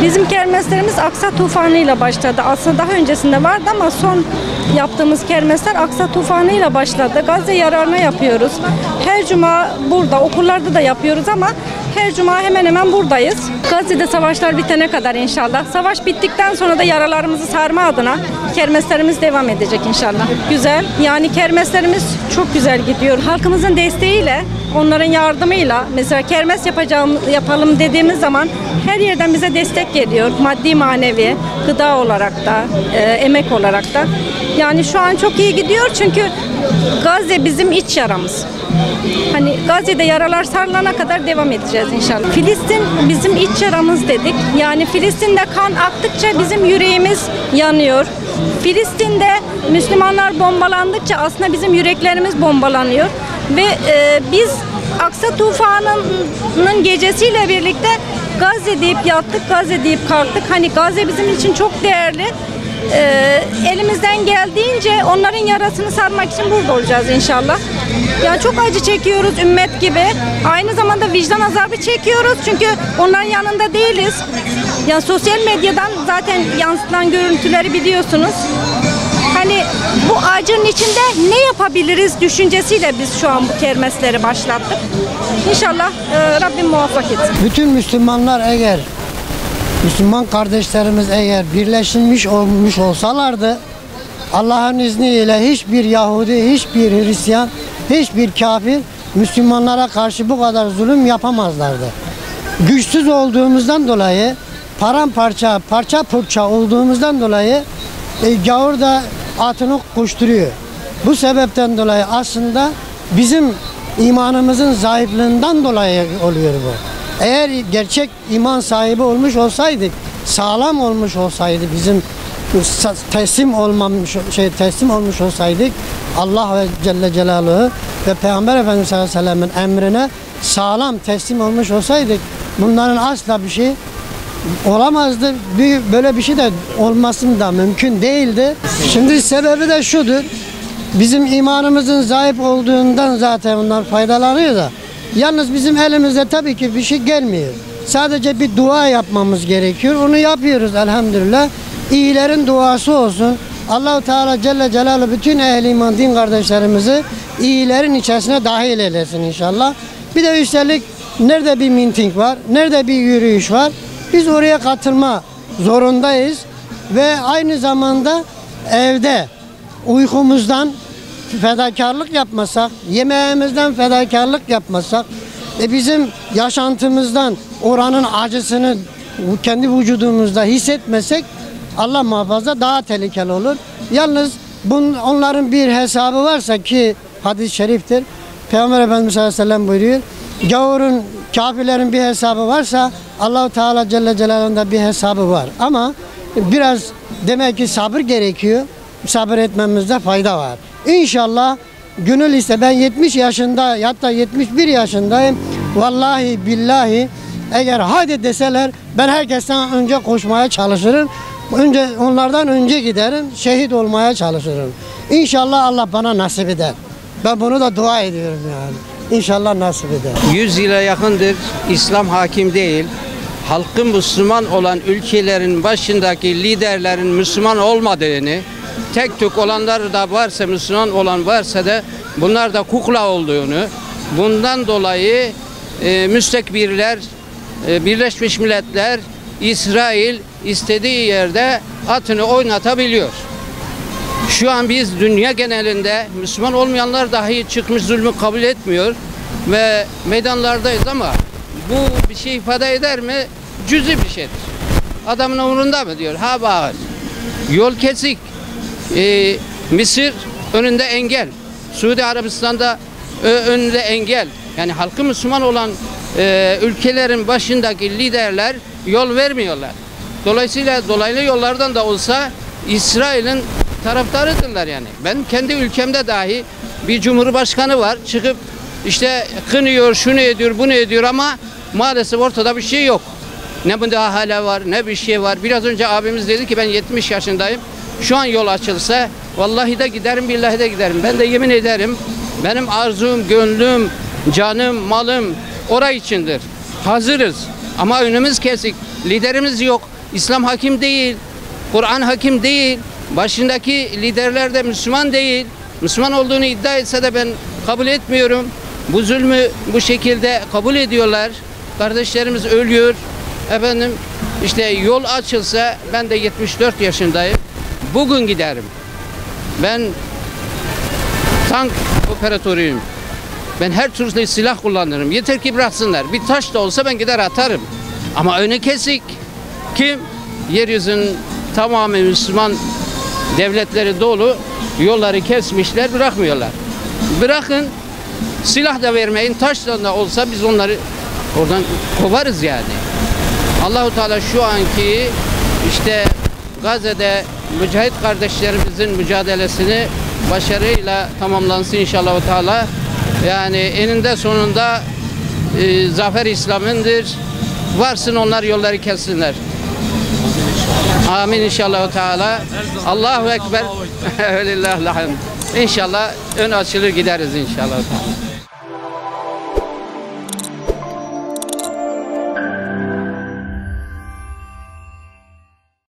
Bizim kermeslerimiz Aksa tufanıyla başladı. Aslında daha öncesinde vardı ama son yaptığımız kermesler Aksa tufanıyla başladı. Gazze yararına yapıyoruz. Her cuma burada, okullarda da yapıyoruz ama her cuma hemen hemen buradayız. Gazze'de savaşlar bitene kadar inşallah. Savaş bittikten sonra da yaralarımızı sarma adına kermeslerimiz devam edecek inşallah. Güzel. Yani kermeslerimiz çok güzel gidiyor. Halkımızın desteğiyle, onların yardımıyla mesela kermes yapalım dediğimiz zaman her yerden bize destek geliyor. Maddi, manevi, gıda olarak da, emek olarak da. Yani şu an çok iyi gidiyor çünkü Gazze bizim iç yaramız. Hani Gazze'de yaralar sarılana kadar devam edeceğiz inşallah. Filistin bizim iç yaramız dedik. Yani Filistin'de kan aktıkça bizim yüreğimiz yanıyor. Filistin'de Müslümanlar bombalandıkça aslında bizim yüreklerimiz bombalanıyor. Ve biz Aksa tufanının gecesiyle birlikte Gazze deyip yattık, Gazze deyip kalktık. Hani Gazze bizim için çok değerli. Elimizden geldiğince onların yarasını sarmak için burada olacağız inşallah. Ya çok acı çekiyoruz ümmet gibi. Aynı zamanda vicdan azabı çekiyoruz çünkü onların yanında değiliz. Yani sosyal medyadan zaten yansıtılan görüntüleri biliyorsunuz. Hani bu acının içinde ne yapabiliriz düşüncesiyle biz şu an bu kermesleri başlattık. İnşallah Rabbim muvaffak etsin. Bütün Müslümanlar eğer Müslüman kardeşlerimiz eğer birleşmiş olmuş olsalardı Allah'ın izniyle hiçbir Yahudi, hiçbir Hristiyan, hiçbir kafir Müslümanlara karşı bu kadar zulüm yapamazlardı. Güçsüz olduğumuzdan dolayı paramparça, parça parça olduğumuzdan dolayı gavur da atını koşturuyor. Bu sebepten dolayı aslında bizim imanımızın zayıflığından dolayı oluyor bu. Eğer gerçek iman sahibi olmuş olsaydık, sağlam olmuş olsaydı bizim teslim olmuş olsaydık Allah ve Celle Celaluhu ve Peygamber Efendimiz sallallahu aleyhi ve sellem'in emrine sağlam teslim olmuş olsaydık bunların asla bir şey olamazdı. Böyle bir şey de olmasın da mümkün değildi. Şimdi sebebi de şudur. Bizim imanımızın zayıf olduğundan zaten bunlar faydalanıyor da. Yalnız bizim elimizde tabii ki bir şey gelmiyor. Sadece bir dua yapmamız gerekiyor. Onu yapıyoruz elhamdülillah. İyilerin duası olsun. Allah-u Teala Celle Celaluhu bütün ehli iman din kardeşlerimizi iyilerin içerisine dahil eylesin inşallah. Bir de üstelik nerede bir miting var, nerede bir yürüyüş var. Biz oraya katılma zorundayız. Ve aynı zamanda evde uykumuzdan fedakarlık yapmasak, yemeğimizden fedakarlık yapmasak, bizim yaşantımızdan oranın acısını kendi vücudumuzda hissetmesek Allah muhafaza daha tehlikeli olur. Yalnız onların bir hesabı varsa ki hadis-i şeriftir. Peygamber Efendimiz sallallahu aleyhi ve sellem buyuruyor. Gavurun, kafirlerin bir hesabı varsa Allah-u Teala Celle Celaluhu'nun da bir hesabı var. Ama biraz demek ki sabır gerekiyor. Sabır etmemizde fayda var. İnşallah gönül ise ben 70 yaşında hatta 71 yaşındayım. Vallahi billahi eğer hadi deseler ben herkesten önce koşmaya çalışırım. Onlardan önce giderim. Şehit olmaya çalışırım. İnşallah Allah bana nasip eder. Ben bunu da dua ediyorum yani. İnşallah nasip eder. 100 yıla yakındır İslam hakim değil. Halkın Müslüman olan ülkelerin başındaki liderlerin Müslüman olmadığını, tek tük olanlar da varsa, Müslüman olan varsa da bunlar da kukla olduğunu, bundan dolayı müstekbirler, Birleşmiş Milletler, İsrail istediği yerde atını oynatabiliyor. Şu an biz dünya genelinde Müslüman olmayanlar dahi çıkmış zulmü kabul etmiyor ve meydanlardayız ama bu bir şey ifade eder mi? Cüzi bir şeydir. Adamın umurunda mı diyor? Ha bağır. Yol kesik. Mısır önünde engel. Suudi Arabistan'da önünde engel. Yani halkı Müslüman olan ülkelerin başındaki liderler yol vermiyorlar. Dolayısıyla dolaylı yollardan da olsa İsrail'in taraftarıdırlar yani. Ben kendi ülkemde dahi bir cumhurbaşkanı var. Çıkıp işte kınıyor, şunu ediyor, bunu ediyor ama maalesef ortada bir şey yok. Ne müdahale var, ne bir şey var. Biraz önce abimiz dedi ki ben 70 yaşındayım. Şu an yol açılsa vallahi de giderim, billahi de giderim. Ben de yemin ederim benim arzum, gönlüm, canım, malım oraya içindir. Hazırız ama önümüz kesik. Liderimiz yok. İslam hakim değil. Kur'an hakim değil. Başındaki liderler de Müslüman değil. Müslüman olduğunu iddia etse de ben kabul etmiyorum. Bu zulmü bu şekilde kabul ediyorlar. Kardeşlerimiz ölüyor. Efendim işte yol açılsa, ben de 74 yaşındayım. Bugün giderim. Ben tank operatörüyüm. Ben her türlü silah kullanırım. Yeter ki bıraksınlar. Bir taş da olsa ben gider atarım. Ama önü kesik. Kim? Yeryüzünün tamamen Müslüman devletleri dolu. Yolları kesmişler, bırakmıyorlar. Bırakın, silah da vermeyin, taşla da olsa biz onları oradan kovarız yani. Allahu Teala şu anki işte Gazze'de mücahit kardeşlerimizin mücadelesini başarıyla tamamlansın inşallah Teala. Yani eninde sonunda zafer İslam'ındır. Varsın onlar yolları kessinler. Amin inşallah Teala. Allahu Ekber. İnşallah ön açılır gideriz inşallah.